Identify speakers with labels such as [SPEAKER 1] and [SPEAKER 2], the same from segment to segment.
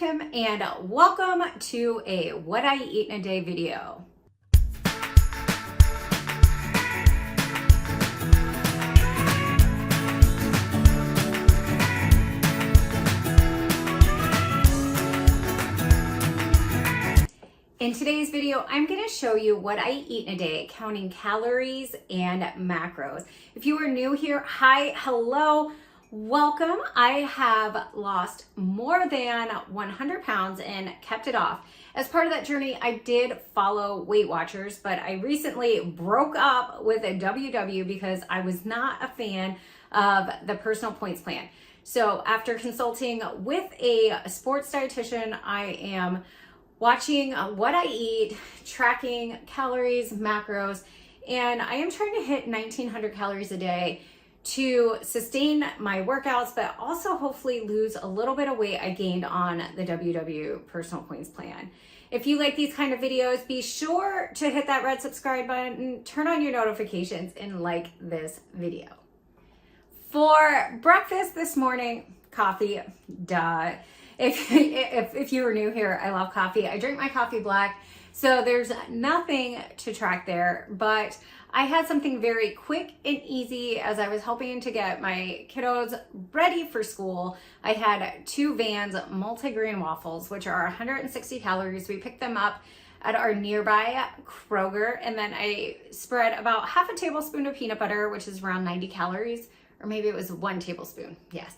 [SPEAKER 1] Kim, and welcome to a What I Eat in a Day video. In today's video, I'm going to show you what I eat in a day, counting calories and macros. If you are new here, hi, hello, welcome. I have lost more than 100 pounds and kept it off. As part of that journey, I did follow Weight Watchers, but I recently broke up with a WW because I was not a fan of the personal points plan. So after consulting with a sports dietitian, I am watching what I eat, tracking calories, macros, and I am trying to hit 1900 calories a day to sustain my workouts, but also hopefully lose a little bit of weight I gained on the WW personal points plan. If you like these kind of videos, be sure to hit that red subscribe button, turn on your notifications, and like this video. For breakfast this morning, coffee, duh. If you were new here, I love coffee. I drink my coffee black, so there's nothing to track there, but I had something very quick and easy as I was helping to get my kiddos ready for school. I had 2 Vans multi-grain waffles, which are 160 calories. We picked them up at our nearby Kroger, and then I spread about half a tablespoon of peanut butter, which is around 90 calories, or maybe it was 1 tablespoon, yes.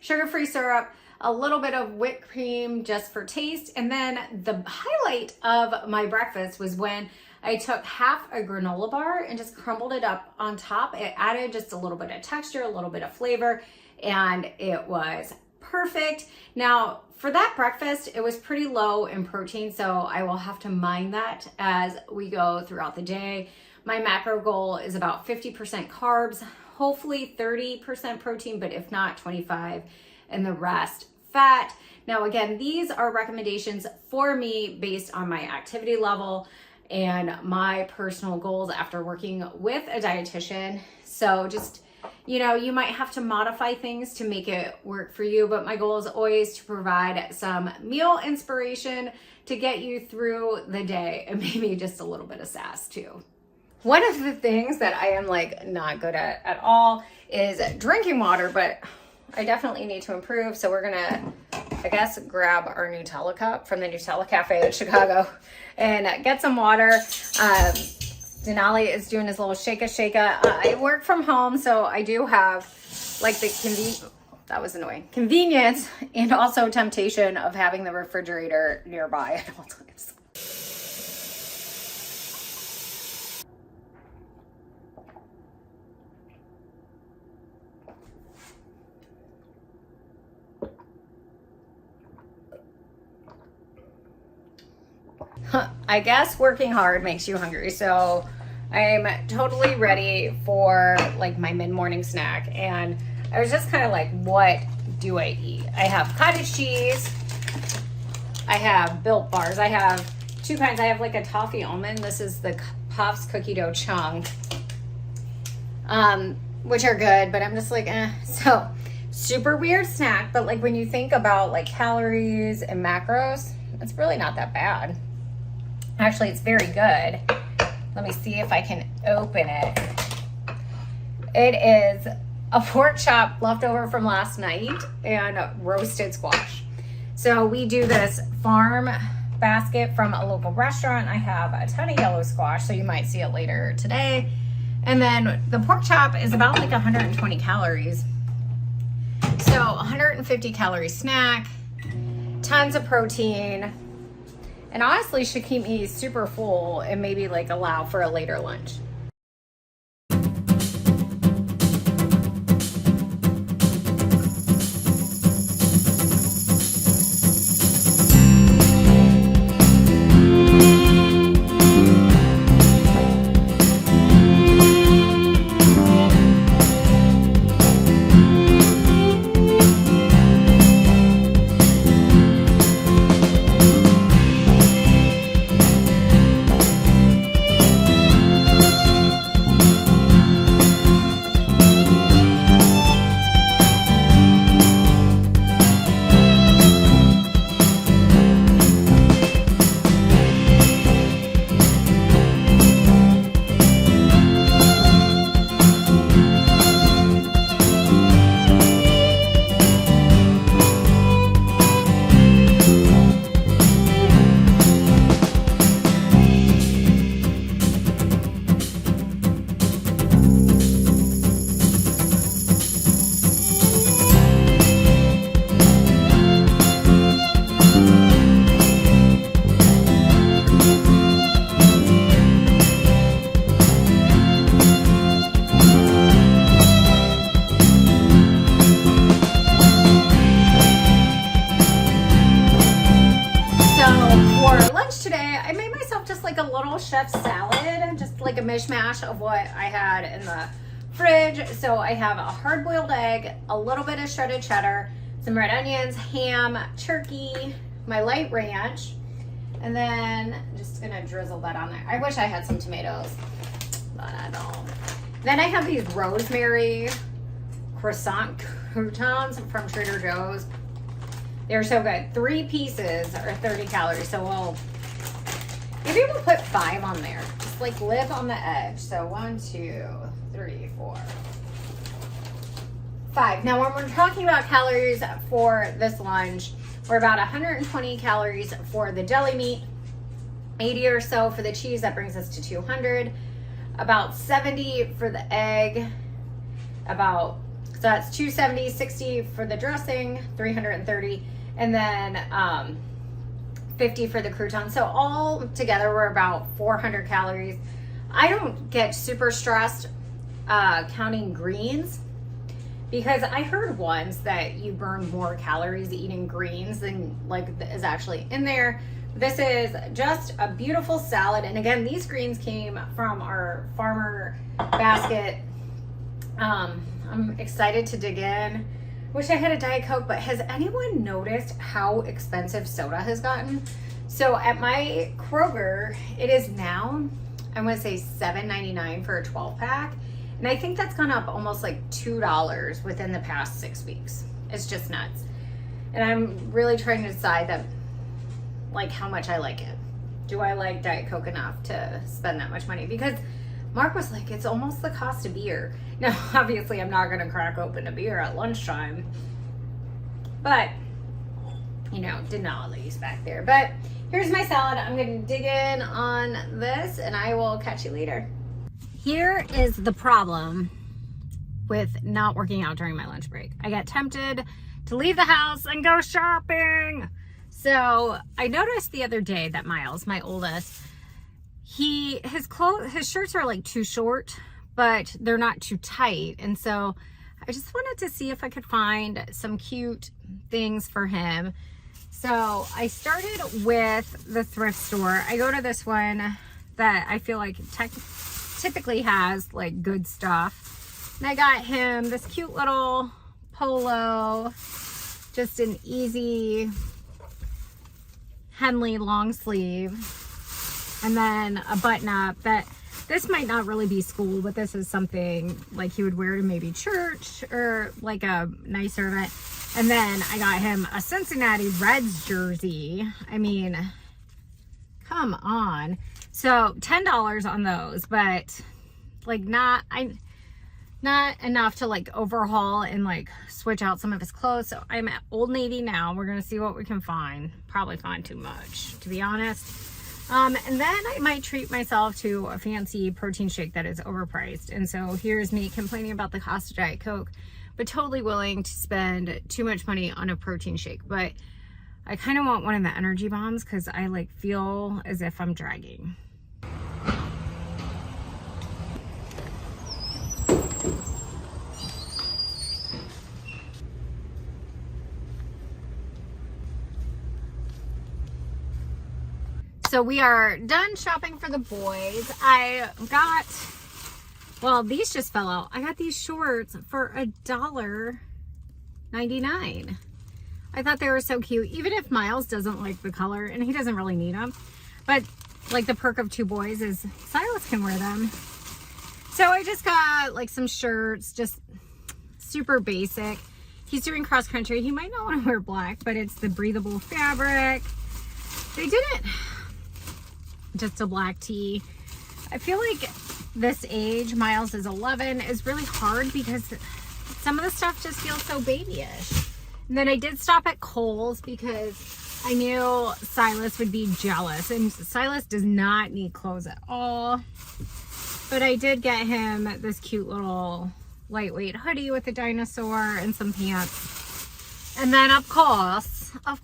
[SPEAKER 1] Sugar-free syrup, a little bit of whipped cream just for taste. And then the highlight of my breakfast was when I took half a granola bar and just crumbled it up on top. It added just a little bit of texture, a little bit of flavor, and it was perfect. Now, for that breakfast, it was pretty low in protein, so I will have to mind that as we go throughout the day. My macro goal is about 50% carbs, hopefully 30% protein, but if not, 25%. And the rest fat. Now, again, these are recommendations for me based on my activity level and my personal goals after working with a dietitian. So just, you know, you might have to modify things to make it work for you, but my goal is always to provide some meal inspiration to get you through the day, and maybe just a little bit of sass too. One of the things that I am not good at all is drinking water, but I definitely need to improve. So we're gonna, I guess, grab our Nutella cup from the Nutella Cafe in Chicago and get some water. Denali is doing his little shaka. I work from home, so I do have like the convenience and also temptation of having the refrigerator nearby at all times. I guess working hard makes you hungry, so I'm totally ready for like my mid-morning snack. And I was just kind of like, what do I eat? I have cottage cheese, I have Built bars, I have 2 kinds. I have like a toffee almond, this is the Puffs cookie dough chunk, which are good, but I'm just like, so super weird snack. But like when you think about like calories and macros, it's really not that bad. Actually, it's very good. Let me see if I can open it. It is a pork chop left over from last night and roasted squash. So we do this farm basket from a local restaurant. I have a ton of yellow squash, so you might see it later today. And then the pork chop is about like 120 calories. So 150 calorie snack, tons of protein, and honestly should keep me super full and maybe like allow for a later lunch. yesterday I made myself just like a little chef salad, just like a mishmash of what I had in the fridge. So I have a hard-boiled egg, a little bit of shredded cheddar, some red onions, ham, turkey, my light ranch, and then I'm just gonna drizzle that on there. I wish I had some tomatoes, but I don't. Then I have these rosemary croissant croutons from Trader Joe's. They're so good. 3 pieces are 30 calories. So maybe we'll put 5 on there. Just like live on the edge. So 1, 2, 3, 4, 5. Now when we're talking about calories for this lunch, we're about 120 calories for the deli meat, 80 or so for the cheese. That brings us to 200. About 70 for the egg. So that's 270, 60 for the dressing, 330, and then 50 for the crouton. So all together we're about 400 calories. I don't get super stressed counting greens because I heard once that you burn more calories eating greens than like is actually in there. This is just a beautiful salad. And again, these greens came from our farmer basket. I'm excited to dig in. Wish I had a Diet Coke, but has anyone noticed how expensive soda has gotten? So at my Kroger, it is now, I want to say $7.99 for a 12 pack. And I think that's gone up almost like $2 within the past 6 weeks. It's just nuts. And I'm really trying to decide that, like, how much I like it. Do I like Diet Coke enough to spend that much money? Because Mark was like, it's almost the cost of beer. Now, obviously, I'm not going to crack open a beer at lunchtime. But, you know, did not leave back there. But here's my salad. I'm going to dig in on this, and I will catch you later. Here is the problem with not working out during my lunch break. I got tempted to leave the house and go shopping. So I noticed the other day that Miles, my oldest, his shirts are like too short, but they're not too tight. And so I just wanted to see if I could find some cute things for him. So I started with the thrift store. I go to this one that I feel like typically has like good stuff. And I got him this cute little polo, just an easy Henley long sleeve, and then a button up that this might not really be school, but this is something like he would wear to maybe church or like a nicer event. And then I got him a Cincinnati Reds jersey. I mean, come on. So $10 on those, but like not enough to like overhaul and like switch out some of his clothes. So I'm at Old Navy now. We're gonna see what we can find. Probably find too much, to be honest. And then I might treat myself to a fancy protein shake that is overpriced. And so here's me complaining about the cost of Diet Coke, but totally willing to spend too much money on a protein shake. But I kind of want one of the energy bombs because I like feel as if I'm dragging. So we are done shopping for the boys. Well, these just fell out. I got these shorts for $1.99. I thought they were so cute. Even if Miles doesn't like the color, and he doesn't really need them, but like the perk of 2 boys is Silas can wear them. So I just got like some shirts, just super basic. He's doing cross country. He might not want to wear black, but it's the breathable fabric. They didn't. Just a black tee. I feel like this age, Miles is 11, is really hard because some of the stuff just feels so babyish. And then I did stop at Kohl's because I knew Silas would be jealous, and Silas does not need clothes at all. But I did get him this cute little lightweight hoodie with a dinosaur and some pants. And then of course, I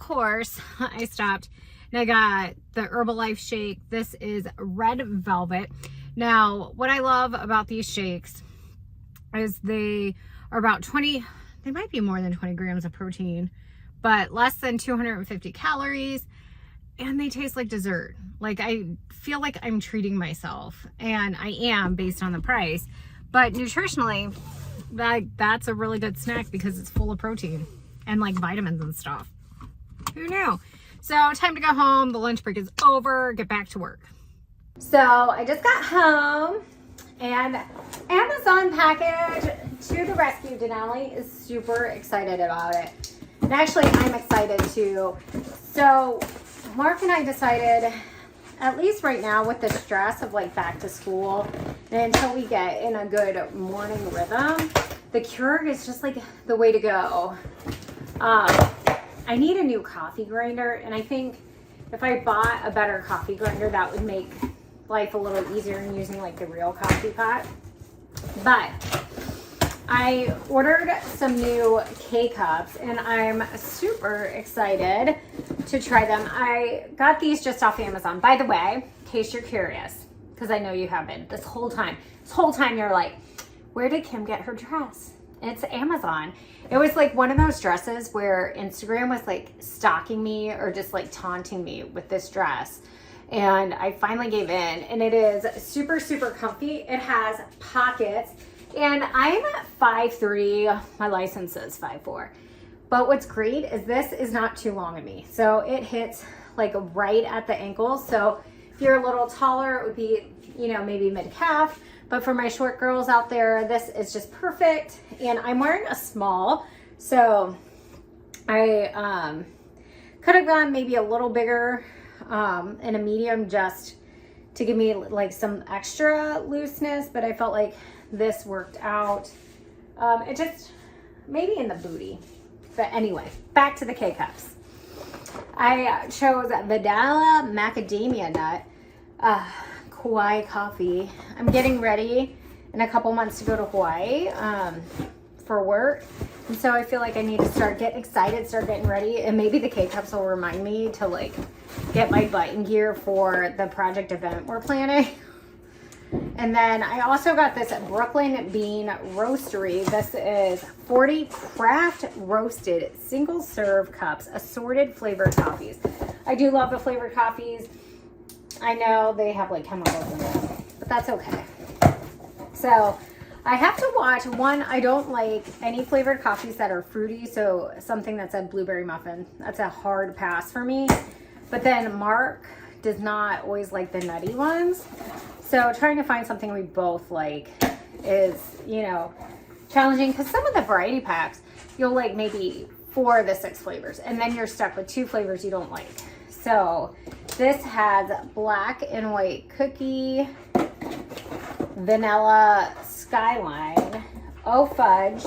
[SPEAKER 1] stopped and I got the Herbalife shake. This is red velvet. Now, what I love about these shakes is they are about 20, they might be more than 20 grams of protein, but less than 250 calories. and they taste like dessert. Like, I feel like I'm treating myself, and I am based on the price, but nutritionally, that's a really good snack because it's full of protein and like vitamins and stuff. Who knew? So time to go home. The lunch break is over. Get back to work. So I just got home, and Amazon package to the rescue. Denali is super excited about it. And actually, I'm excited too. So Mark and I decided, at least right now with the stress of like back to school, and until we get in a good morning rhythm, the Keurig is just like the way to go. I need a new coffee grinder, and I think if I bought a better coffee grinder, that would make life a little easier in using like the real coffee pot. But I ordered some new K-Cups, and I'm super excited to try them. I got these just off Amazon. By the way, in case you're curious, because I know you have been this whole time. This whole time you're like, where did Kim get her dress? It's Amazon. It was like one of those dresses where Instagram was like stalking me or just like taunting me with this dress. And I finally gave in, and it is super, super comfy. It has pockets, and I'm 5'3", my license says 5'4". But what's great is this is not too long of me. So it hits like right at the ankles. So if you're a little taller, it would be, you know, maybe mid-calf. But for my short girls out there, this is just perfect. And I'm wearing a small, so I could have gone maybe a little bigger in a medium just to give me like some extra looseness, but I felt like this worked out. It just, maybe in the booty. But anyway, back to the K-Cups. I chose vanilla macadamia nut Hawaii coffee. I'm getting ready in a couple months to go to Hawaii for work, and so I feel like I need to start getting excited, start getting ready, and maybe the K-Cups will remind me to like get my butt in gear for the project event we're planning. And then I also got this Brooklyn Bean Roastery. This is 40 craft roasted single serve cups, assorted flavored coffees. I do love the flavored coffees. I know they have like chemicals in them, but that's okay. So I have to watch one. I don't like any flavored coffees that are fruity. So something that's a blueberry muffin, that's a hard pass for me. But then Mark does not always like the nutty ones. So trying to find something we both like is, you know, challenging, because some of the variety packs, you'll like maybe 4 of the 6 flavors, and then you're stuck with 2 flavors you don't like. So this has black and white cookie, vanilla skyline, oh fudge,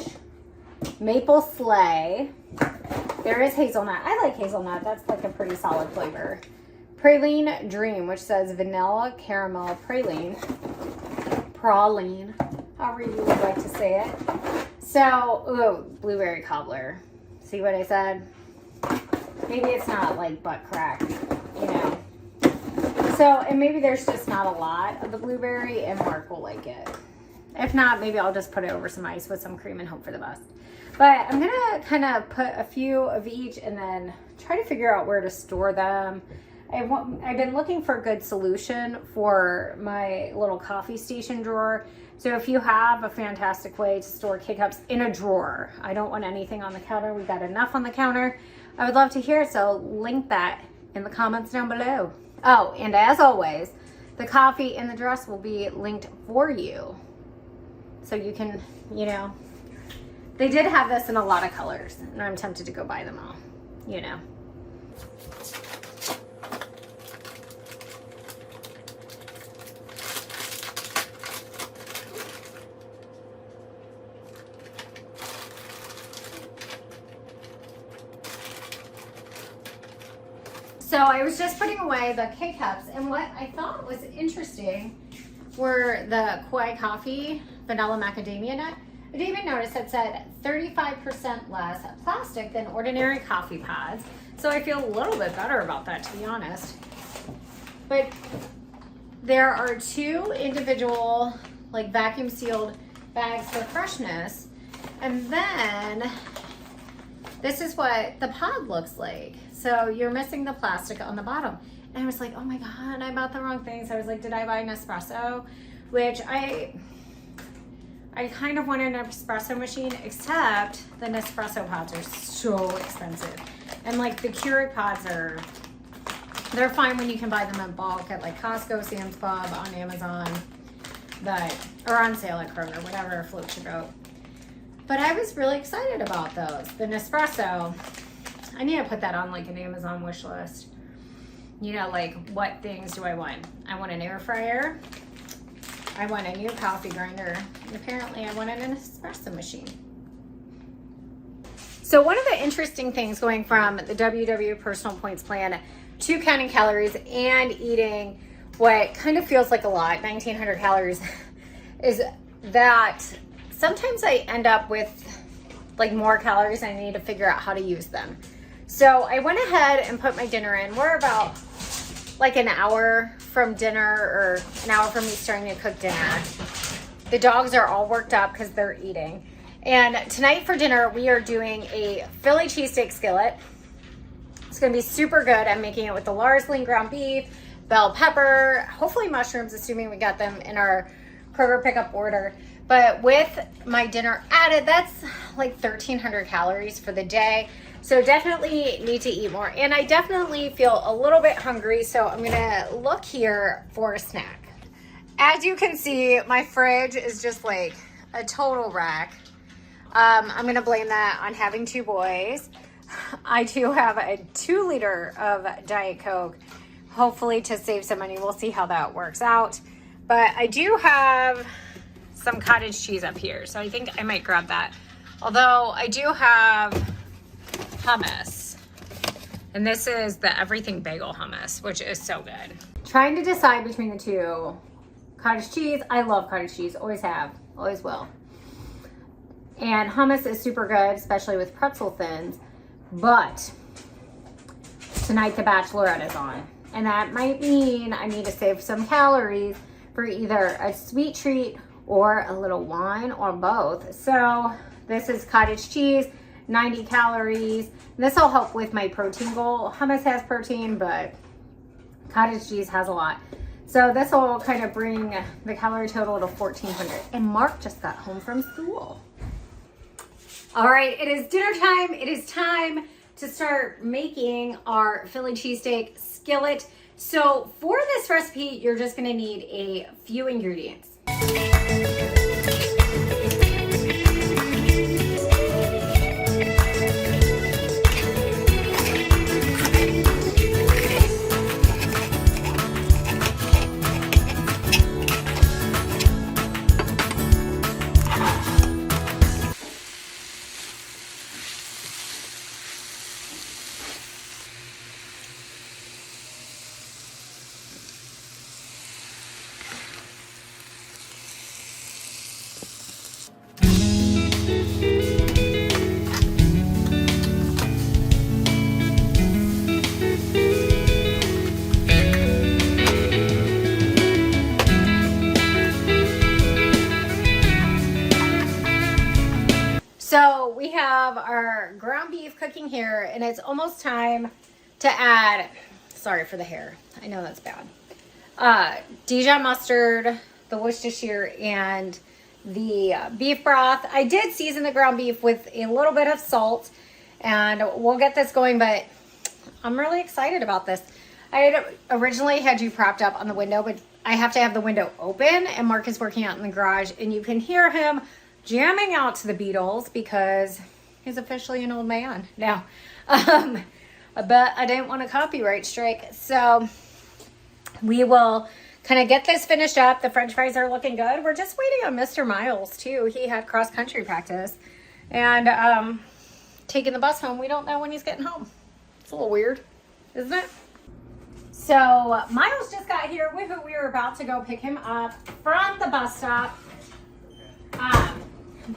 [SPEAKER 1] maple sleigh. There is hazelnut. I like hazelnut. That's like a pretty solid flavor. Praline dream, which says vanilla caramel praline, however you would like to say it. So, ooh, blueberry cobbler. See what I said? Maybe it's not like butt crack, you know. So, and maybe there's just not a lot of the blueberry, and Mark will like it. If not, maybe I'll just put it over some ice with some cream and hope for the best. But I'm gonna kind of put a few of each and then try to figure out where to store them. I've been looking for a good solution for my little coffee station drawer. So if you have a fantastic way to store K-Cups in a drawer, I don't want anything on the counter. We've got enough on the counter. I would love to hear it, so link that in the comments down below. Oh, and as always, the coffee and the dress will be linked for you. So you can, you know, they did have this in a lot of colors, and I'm tempted to go buy them all, you know. So I was just putting away the K-Cups, and what I thought was interesting were the Kauai coffee, vanilla macadamia nut. I didn't even notice it said 35% less plastic than ordinary coffee pods. So I feel a little bit better about that, to be honest. But there are 2 individual, like vacuum sealed bags for freshness. And then this is what the pod looks like. So you're missing the plastic on the bottom. And I was like, oh my God, I bought the wrong things. I was like, did I buy an espresso? Which I kind of wanted an espresso machine, except the Nespresso pods are so expensive. And like the Keurig pods they're fine when you can buy them in bulk at like Costco, Sam's Club, on Amazon, or on sale at Kroger, whatever floats your boat. But I was really excited about those. The Nespresso, I need to put that on like an Amazon wish list. You know, like what things do I want? I want an air fryer. I want a new coffee grinder. And apparently I wanted an espresso machine. So one of the interesting things going from the WW Personal Points Plan to counting calories and eating what kind of feels like a lot, 1,900 calories, is that sometimes I end up with like more calories and I need to figure out how to use them. So I went ahead and put my dinner in. We're about like an hour from dinner, or an hour from me starting to cook dinner. The dogs are all worked up because they're eating. And tonight for dinner, we are doing a Philly cheesesteak skillet. It's gonna be super good. I'm making it with the Lars lean ground beef, bell pepper, hopefully mushrooms, assuming we got them in our Kroger pickup order. But with my dinner added, that's like 1,300 calories for the day. So definitely need to eat more. And I definitely feel a little bit hungry, so I'm gonna look here for a snack. As you can see, my fridge is just like a total wreck. I'm gonna blame that on having two boys. I too have a 2-liter of Diet Coke, hopefully to save some money. We'll see how that works out. But I do have some cottage cheese up here, so I think I might grab that. Although I do have hummus, and this is the everything bagel hummus, which is so good. Trying to decide between the two. Cottage cheese, I love cottage cheese, always have, always will. And hummus is super good, especially with pretzel thins. But tonight the Bachelorette is on, and that might mean I need to save some calories for either a sweet treat or a little wine, or both. So this is cottage cheese, 90 calories. This will help with my protein goal. Hummus has protein, but cottage cheese has a lot. So this will kind of bring the calorie total to 1,400. And Mark just got home from school. All right, it is dinner time. It is time to start making our Philly cheesesteak skillet. So for this recipe, you're just gonna need a few ingredients. So we have our ground beef cooking here, and it's almost time to add, sorry for the hair, I know that's bad, Dijon mustard, the Worcestershire, and the beef broth. I did season the ground beef with a little bit of salt, and we'll get this going, but I'm really excited about this. I had originally had you propped up on the window, but I have to have the window open, and Mark is working out in the garage, and you can hear him jamming out to the Beatles because he's officially an old man now. But I didn't want a copyright strike. So we will kind of get this finished up. The French fries are looking good. We're just waiting on Mr. Miles too. He had cross country practice and taking the bus home. We don't know when he's getting home. It's a little weird, isn't it? So Miles just got here. We were about to go pick him up from the bus stop.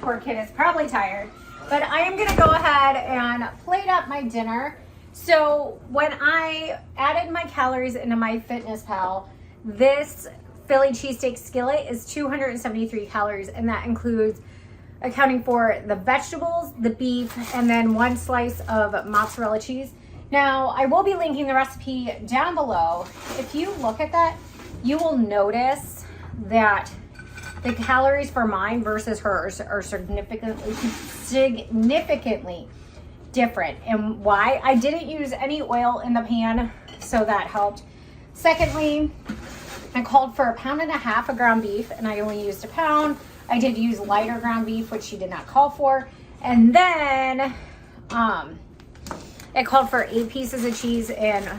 [SPEAKER 1] Poor kid is probably tired, but I am going to go ahead and plate up my dinner. So when I added my calories into MyFitnessPal, this Philly cheesesteak skillet is 273 calories, and that includes accounting for the vegetables, the beef, and then one slice of mozzarella cheese. Now, I will be linking the recipe down below. If you look at that, you will notice that the calories for mine versus hers are significantly different. And why? I didn't use any oil in the pan, so that helped. Secondly, I called for 1.5 pounds of ground beef, and I only used 1 pound. I did use lighter ground beef, which she did not call for. And then, it called for 8 pieces of cheese and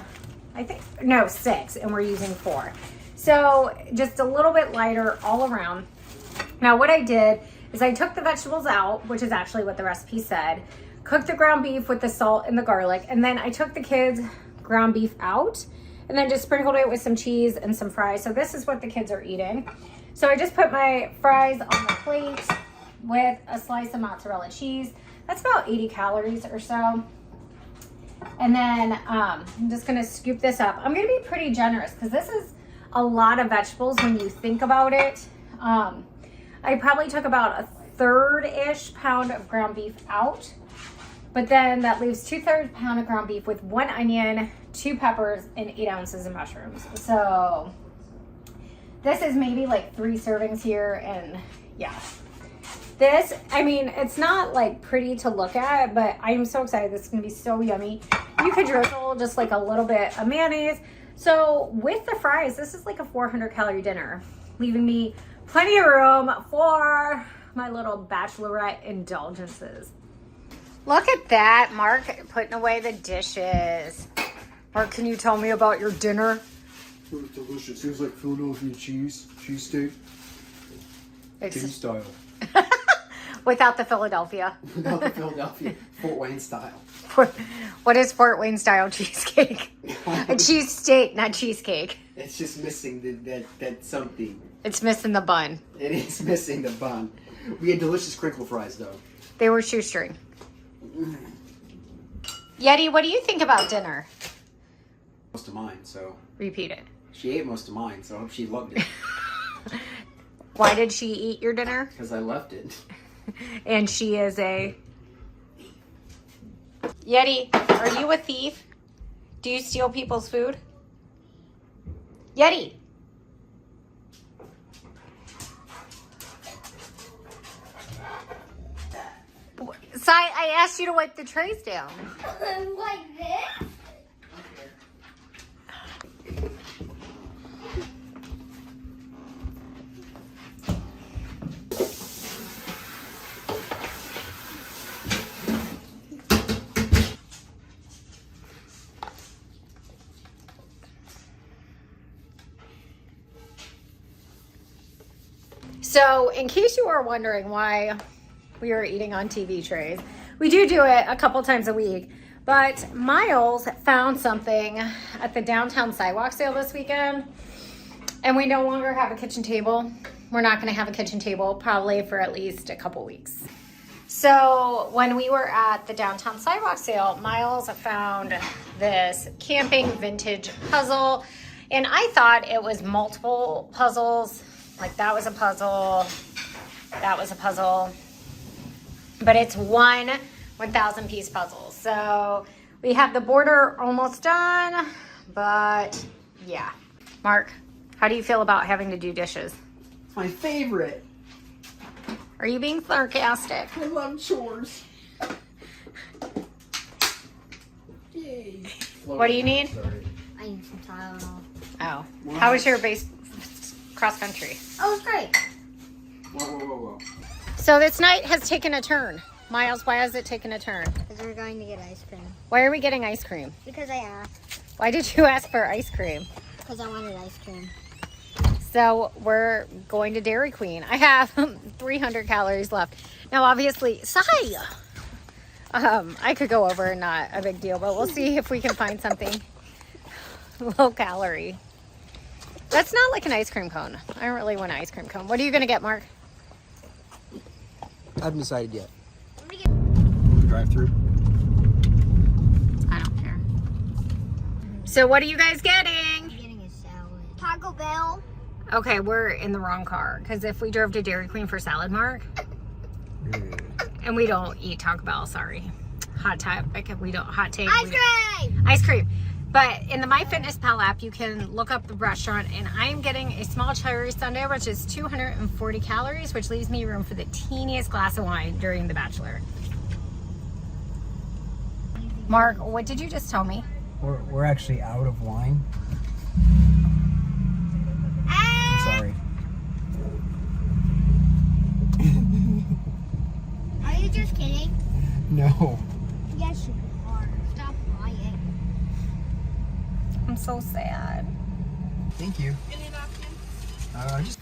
[SPEAKER 1] 6, and we're using 4. So just a little bit lighter all around. Now what I did is I took the vegetables out, which is actually what the recipe said, cooked the ground beef with the salt and the garlic, and then I took the kids' ground beef out and then just sprinkled it with some cheese and some fries. So this is what the kids are eating. So I just put my fries on the plate with a slice of mozzarella cheese. That's about 80 calories or so. And then I'm just gonna scoop this up. I'm gonna be pretty generous because this is a lot of vegetables when you think about it. I probably took about 1/3-ish pound of ground beef out, but then that leaves 2/3 pound of ground beef with 1 onion, 2 peppers, and 8 ounces of mushrooms. So this is maybe like 3 servings here, and yeah. This, I mean, it's not like pretty to look at, but I am so excited. This is gonna be so yummy. You could drizzle just like a little bit of mayonnaise. So with the fries, this is like a 400 calorie dinner, leaving me plenty of room for my little bachelorette indulgences. Look at that, Mark putting away the dishes. Mark, can you tell me about your dinner?
[SPEAKER 2] It was delicious. It was like Philadelphia cheesesteak. Cheese style.
[SPEAKER 1] Without the Philadelphia.
[SPEAKER 2] Without the Philadelphia. Fort Wayne style.
[SPEAKER 1] What is Fort Wayne style cheesecake? A cheesesteak, not cheesecake.
[SPEAKER 2] It's just missing that something.
[SPEAKER 1] It's missing the bun.
[SPEAKER 2] It is missing the bun. We had delicious crinkle fries though.
[SPEAKER 1] They were shoestring. Yeti, what do you think about dinner?
[SPEAKER 2] Most of mine, so.
[SPEAKER 1] Repeat it.
[SPEAKER 2] She ate most of mine, so I hope she loved it.
[SPEAKER 1] Why did she eat your dinner?
[SPEAKER 2] Because I left it.
[SPEAKER 1] And she is a... Yeti, are you a thief? Do you steal people's food? Yeti! Si, I asked you to wipe the trays down.
[SPEAKER 3] Like this?
[SPEAKER 1] So, in case you are wondering why we are eating on TV trays, we do it a couple times a week, but Miles found something at the downtown sidewalk sale this weekend, and we no longer have a kitchen table. We're not going to have a kitchen table probably for at least a couple weeks. So when we were at the downtown sidewalk sale, Miles found this camping vintage puzzle, and I thought it was multiple puzzles. Like that was a puzzle, that was a puzzle, but it's one 1,000 piece puzzle. So we have the border almost done, but yeah. Mark, how do you feel about having to do dishes?
[SPEAKER 2] It's my favorite.
[SPEAKER 1] Are you being sarcastic?
[SPEAKER 2] I love chores. Yay.
[SPEAKER 1] What do you need?
[SPEAKER 3] I need some Tylenol.
[SPEAKER 1] Oh, how was your cross country?
[SPEAKER 3] Oh, it's great.
[SPEAKER 2] Whoa.
[SPEAKER 1] So this night has taken a turn. Miles, why has it taken a turn?
[SPEAKER 3] Because we're going to get ice cream.
[SPEAKER 1] Why are we getting ice cream?
[SPEAKER 3] Because I asked.
[SPEAKER 1] Why did you ask for ice cream?
[SPEAKER 3] Because I wanted ice cream.
[SPEAKER 1] So we're going to Dairy Queen. I have 300 calories left. Now, obviously, I could go over, not a big deal, but we'll see if we can find something low calorie. That's not like an ice cream cone. I don't really want an ice cream cone. What are you going to get, Mark?
[SPEAKER 2] I haven't decided yet.
[SPEAKER 4] Drive-through.
[SPEAKER 1] I don't care. So what are you guys getting?
[SPEAKER 3] I'm getting a salad. Taco Bell.
[SPEAKER 1] Okay, we're in the wrong car. Because if we drove to Dairy Queen for salad, Mark, and we don't eat Taco Bell, sorry. hot topic. We don't hot take.
[SPEAKER 3] Ice cream!
[SPEAKER 1] Ice cream. But in the MyFitnessPal app, you can look up the restaurant, and I'm getting a small cherry sundae, which is 240 calories, which leaves me room for the teeniest glass of wine during The Bachelor. Mark, what did you just tell me?
[SPEAKER 4] We're actually out of wine. I'm sorry.
[SPEAKER 3] Are you just kidding?
[SPEAKER 4] No.
[SPEAKER 3] Yes, you are. Stop lying.
[SPEAKER 1] I'm so sad.
[SPEAKER 4] Thank you. Just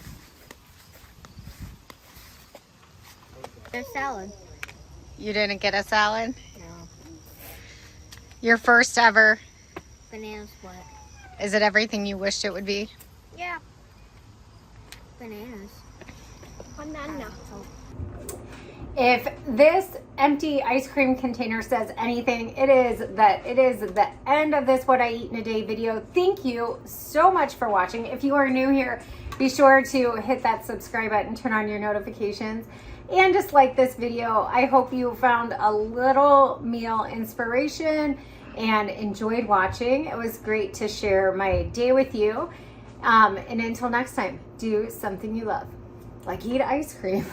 [SPEAKER 3] There's salad.
[SPEAKER 1] You didn't get a salad?
[SPEAKER 3] No.
[SPEAKER 1] Your first ever.
[SPEAKER 3] Banana split.
[SPEAKER 1] Is it everything you wished it would be?
[SPEAKER 3] Yeah. Bananas. Banana.
[SPEAKER 1] If this empty ice cream container says anything, it is that it is the end of this What I Eat in a Day video. Thank you so much for watching. If you are new here, be sure to hit that subscribe button, turn on your notifications, and just like this video. I hope you found a little meal inspiration and enjoyed watching. It was great to share my day with you. And until next time, do something you love, like eat ice cream.